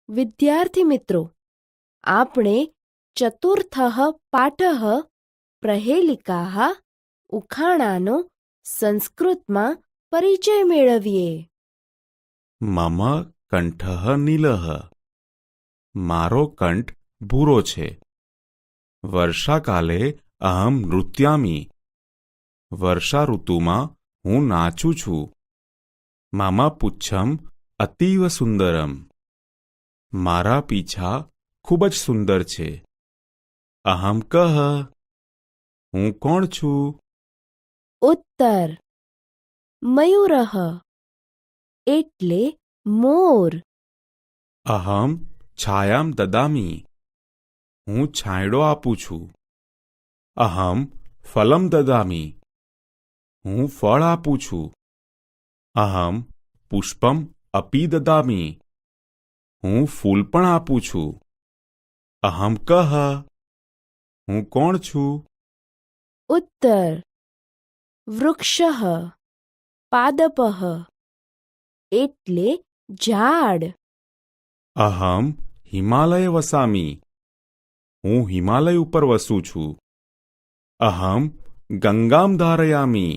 વિદ્યાર્થી મિત્રો, આપણે ચતુર્થઃ પાઠઃ પ્રહેલિકાः ઉખાણાનો સંસ્કૃતમાં પરિચય મેળવીએ. મમ કંઠઃ નીલઃ. મારો કંઠ ભૂરો છે. વર્ષાકાલે અહમ નૃત્યામિ. વર્ષા ઋતુમાં હું નાચું છું. મમ પુચ્છમ અતીવ સુંદરમ. મારા પીછા ખૂબ જ સુંદર છે. અહમ કઃ. હું કોણ છું? ઉત્તર: મયુરઃ એટલે મોર. અહમ છાયામ દદામિ. હું છાંયડો આપું છું. અહમ ફલમ દદામિ. હું ફળ આપું છું. અહમ પુષ્પમ અપી દદામિ. હું ફૂલ પણ આપું છું. અહમ કઃ. હું કોણ છું? ઉત્તર: વૃક્ષઃ પાદપઃ એટલે ઝાડ. અહમ હિમાલય વસામિ. હું હિમાલય ઉપર વસું છું. અહમ ગંગામ ધારયામિ.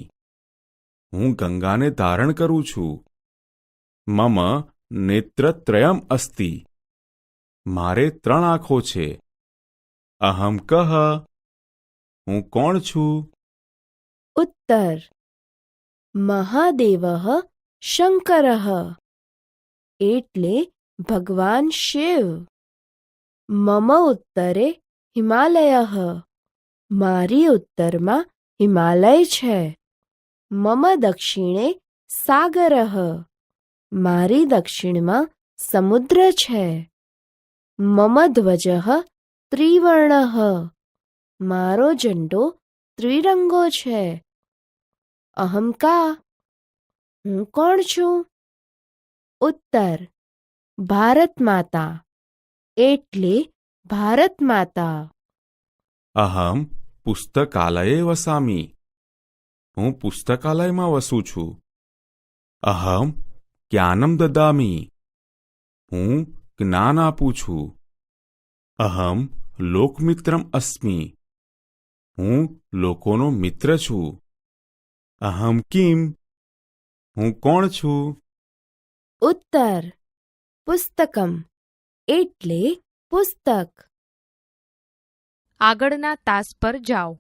હું ગંગાને ધારણ કરું છું. મમ નેત્રત્રયમ અસ્તિ. મારે 3 આંખો છે. અહમ કઃ. હું કોણ છું? ઉત્તર: મહાદેવઃ શંકરઃ એટલે ભગવાન શિવ. મમ ઉત્તરે હિમાલયઃ. મારી ઉત્તરમાં હિમાલય છે. મમ દક્ષિણે સાગરઃ. મારી દક્ષિણમાં સમુદ્ર છે. મમ ધ્વજઃ ત્રિવર્ણઃ. મારો ઝંડો ત્રિરંગો છે. અહમ કા. હું કોણ છું? ઉત્તર: ભારત માતા એટલે ભારત માતા. અહમ પુસ્તકાલયે વસામિ. હું પુસ્તકાલયમાં વસું છું. અહમ જ્ઞાનમ દદામિ. હું જ્ઞાન આપું છું. અહમ લોકમિત્રમ અસ્મિ. હું લોકોનો મિત્ર છું. અહમ કિમ. હું કોણ છું? ઉત્તર: પુસ્તકમ એટલે પુસ્તક. આગળના તાસ પર જાઓ.